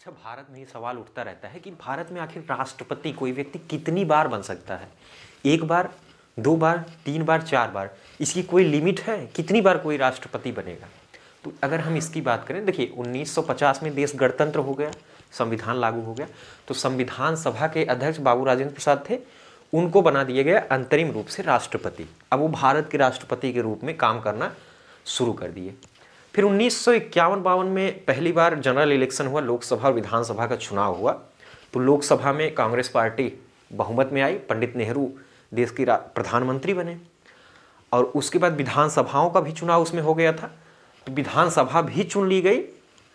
अच्छा, भारत में ये सवाल उठता रहता है कि भारत में आखिर राष्ट्रपति कोई व्यक्ति कितनी बार बन सकता है? एक बार, दो बार, तीन बार, चार बार? इसकी कोई लिमिट है? कितनी बार कोई राष्ट्रपति बनेगा? तो अगर हम इसकी बात करें, देखिए 1950 में देश गणतंत्र हो गया, संविधान लागू हो गया, तो संविधान सभा के अध्यक्ष बाबू राजेंद्र प्रसाद थे, उनको बना दिया गया अंतरिम रूप से राष्ट्रपति। अब वो भारत के राष्ट्रपति के रूप में काम करना शुरू कर दिए। फिर 1951-52 में पहली बार जनरल इलेक्शन हुआ, लोकसभा और विधानसभा का चुनाव हुआ। तो लोकसभा में कांग्रेस पार्टी बहुमत में आई, पंडित नेहरू देश के प्रधानमंत्री बने। और उसके बाद विधानसभाओं का भी चुनाव उसमें हो गया था, तो विधानसभा भी चुन ली गई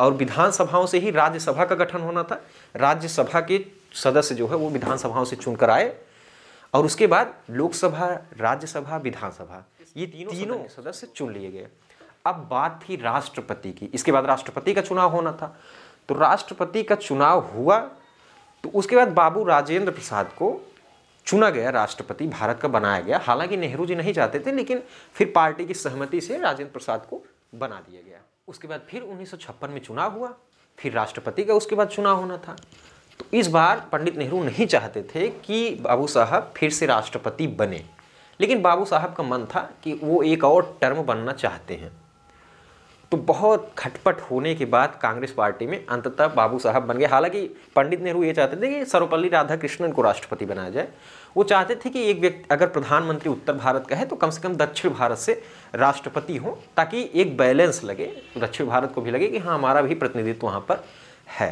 और विधानसभाओं से ही राज्यसभा का गठन होना था। राज्यसभा के सदस्य जो है वो विधानसभाओं से चुनकर आए और उसके बाद लोकसभा, राज्यसभा, विधानसभा, ये तीनों सदस्य चुन लिए गए। अब बात थी राष्ट्रपति की। इसके बाद राष्ट्रपति का चुनाव होना था, तो राष्ट्रपति का चुनाव हुआ, तो उसके बाद बाबू राजेंद्र प्रसाद को चुना गया, राष्ट्रपति भारत का बनाया गया। हालांकि नेहरू जी नहीं चाहते थे, लेकिन फिर पार्टी की सहमति से राजेंद्र प्रसाद को बना दिया गया। उसके बाद फिर 1956 में चुनाव हुआ, फिर राष्ट्रपति का उसके बाद चुनाव होना था। तो इस बार पंडित नेहरू नहीं चाहते थे कि बाबू साहब फिर से राष्ट्रपति बने, लेकिन बाबू साहब का मन था कि वो एक और टर्म बनना चाहते हैं। तो बहुत खटपट होने के बाद कांग्रेस पार्टी में अंततः बाबू साहब बन गए। हालांकि पंडित नेहरू ये चाहते थे कि सर्वपल्ली राधाकृष्णन को राष्ट्रपति बनाया जाए। वो चाहते थे कि एक व्यक्ति, अगर प्रधानमंत्री उत्तर भारत का है तो कम से कम दक्षिण भारत से राष्ट्रपति हो, ताकि एक बैलेंस लगे, दक्षिण भारत को भी लगे कि हाँ हमारा भी प्रतिनिधित्व वहाँ पर है।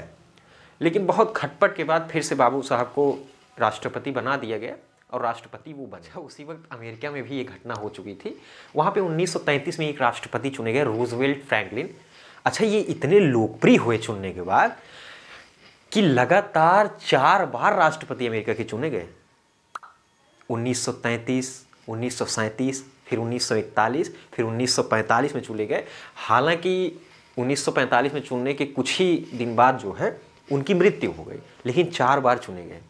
लेकिन बहुत खटपट के बाद फिर से बाबू साहब को राष्ट्रपति बना दिया गया और राष्ट्रपति वो बना। उसी वक्त अमेरिका में भी ये घटना हो चुकी थी। वहाँ पे 1933 में एक राष्ट्रपति चुने गए, रूजवेल्ट फ्रैंकलिन। अच्छा, ये इतने लोकप्रिय हुए चुनने के बाद कि लगातार 4 बार राष्ट्रपति अमेरिका के चुने गए। 1933, 1937, फिर 1941, फिर 1945 में चुने गए। हालांकि 1945 में चुनने के कुछ ही दिन बाद जो है उनकी मृत्यु हो गई, लेकिन 4 बार चुने गए।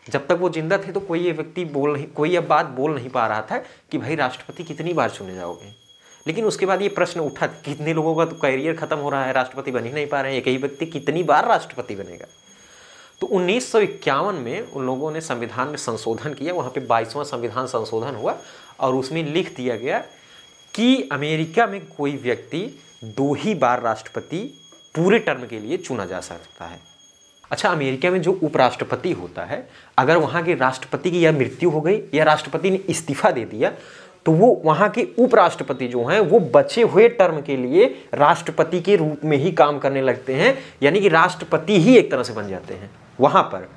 जब तक वो जिंदा थे तो कोई ये व्यक्ति कोई अब बात बोल नहीं पा रहा था कि भाई राष्ट्रपति कितनी बार चुने जाओगे। लेकिन उसके बाद ये प्रश्न उठा, कितने लोगों का तो करियर खत्म हो रहा है, राष्ट्रपति बन ही नहीं पा रहे हैं, एक ही व्यक्ति कितनी बार राष्ट्रपति बनेगा। तो 1951 में उन लोगों ने संविधान में संशोधन किया, वहाँ पे 22वां संविधान संशोधन हुआ और उसमें लिख दिया गया कि अमेरिका में कोई व्यक्ति 2 ही बार राष्ट्रपति पूरे टर्म के लिए चुना जा सकता है। अच्छा, अमेरिका में जो उपराष्ट्रपति होता है, अगर वहाँ के राष्ट्रपति की या मृत्यु हो गई या राष्ट्रपति ने इस्तीफा दे दिया, तो वो वहाँ के उपराष्ट्रपति जो हैं वो बचे हुए टर्म के लिए राष्ट्रपति के रूप में ही काम करने लगते हैं, यानी कि राष्ट्रपति ही एक तरह से बन जाते हैं वहाँ पर।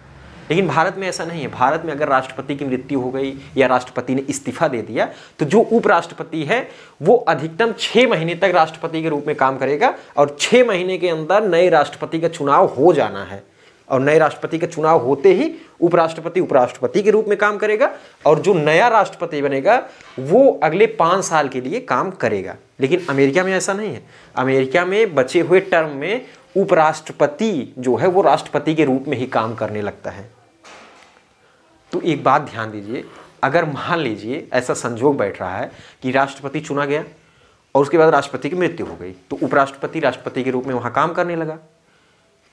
लेकिन भारत में ऐसा नहीं है। भारत में अगर राष्ट्रपति की मृत्यु हो गई या राष्ट्रपति ने इस्तीफा दे दिया, तो जो उपराष्ट्रपति है वो अधिकतम 6 महीने तक राष्ट्रपति के रूप में काम करेगा और 6 महीने के अंदर नए राष्ट्रपति का चुनाव हो जाना है। और नए राष्ट्रपति का चुनाव होते ही उपराष्ट्रपति के रूप में काम करेगा और जो नया राष्ट्रपति बनेगा वो अगले 5 साल के लिए काम करेगा। लेकिन अमेरिका में ऐसा नहीं है। अमेरिका में बचे हुए टर्म में उपराष्ट्रपति जो है वो राष्ट्रपति के रूप में ही काम करने लगता है। तो एक बात ध्यान दीजिए, अगर मान लीजिए ऐसा संजोग बैठ रहा है कि राष्ट्रपति चुना गया और उसके बाद राष्ट्रपति की मृत्यु हो गई, तो उपराष्ट्रपति राष्ट्रपति के रूप में वहाँ काम करने लगा।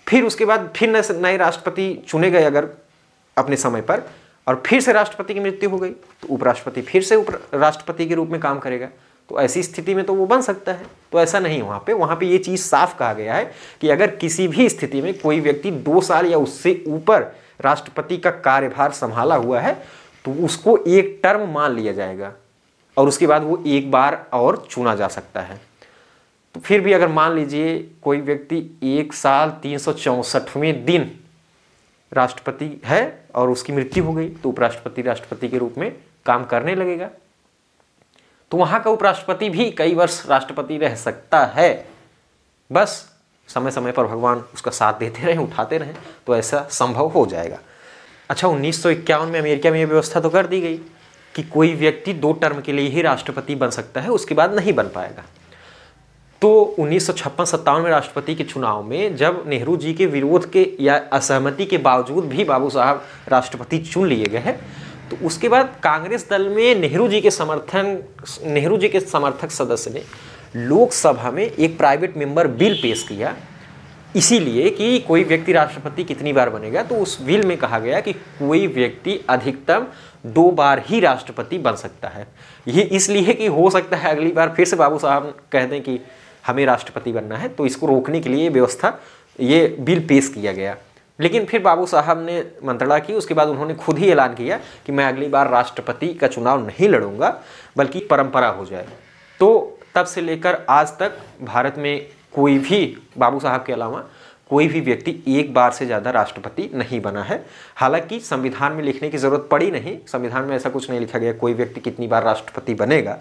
फिर उसके बाद फिर नए राष्ट्रपति चुने गए अगर अपने समय पर, और फिर से राष्ट्रपति की मृत्यु हो गई, तो उपराष्ट्रपति फिर से राष्ट्रपति के रूप में काम करेगा। तो ऐसी स्थिति में तो वो बन सकता है। तो ऐसा नहीं है वहाँ पे ये चीज़ साफ कहा गया है कि अगर किसी भी स्थिति में कोई व्यक्ति 2 साल या उससे ऊपर राष्ट्रपति का कार्यभार संभाला हुआ है तो उसको एक टर्म मान लिया जाएगा और उसके बाद वो एक बार और चुना जा सकता है। तो फिर भी अगर मान लीजिए कोई व्यक्ति 1 साल 364वें दिन राष्ट्रपति है और उसकी मृत्यु हो गई, तो उपराष्ट्रपति राष्ट्रपति के रूप में काम करने लगेगा। तो वहाँ का उपराष्ट्रपति भी कई वर्ष राष्ट्रपति रह सकता है, बस समय समय पर भगवान उसका साथ देते रहें, उठाते रहें, तो ऐसा संभव हो जाएगा। अच्छा, 1951 में अमेरिका में ये व्यवस्था तो कर दी गई कि कोई व्यक्ति 2 टर्म के लिए ही राष्ट्रपति बन सकता है, उसके बाद नहीं बन पाएगा। तो 1956-57 में राष्ट्रपति के चुनाव में जब नेहरू जी के विरोध के या असहमति के बावजूद भी बाबू साहब राष्ट्रपति चुन लिए गए हैं, तो उसके बाद कांग्रेस दल में नेहरू जी के समर्थक सदस्य ने लोकसभा में एक प्राइवेट मेंबर बिल पेश किया इसीलिए कि कोई व्यक्ति राष्ट्रपति कितनी बार बनेगा, तो उस विल में कहा गया कि कोई व्यक्ति अधिकतम 2 बार ही राष्ट्रपति बन सकता है। ये इसलिए कि हो सकता है अगली बार फिर से बाबू साहब कह दें कि हमें राष्ट्रपति बनना है, तो इसको रोकने के लिए व्यवस्था, ये बिल पेश किया गया। लेकिन फिर बाबू साहब ने मंत्रणा की, उसके बाद उन्होंने खुद ही ऐलान किया कि मैं अगली बार राष्ट्रपति का चुनाव नहीं लड़ूंगा, बल्कि परंपरा हो जाए। तो तब से लेकर आज तक भारत में कोई भी, बाबू साहब के अलावा कोई भी व्यक्ति एक बार से ज़्यादा राष्ट्रपति नहीं बना है। हालांकि संविधान में लिखने की ज़रूरत पड़ी नहीं, संविधान में ऐसा कुछ नहीं लिखा गया कोई व्यक्ति कितनी बार राष्ट्रपति बनेगा,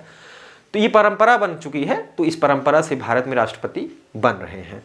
तो ये परंपरा बन चुकी है। तो इस परंपरा से भारत में राष्ट्रपति बन रहे हैं।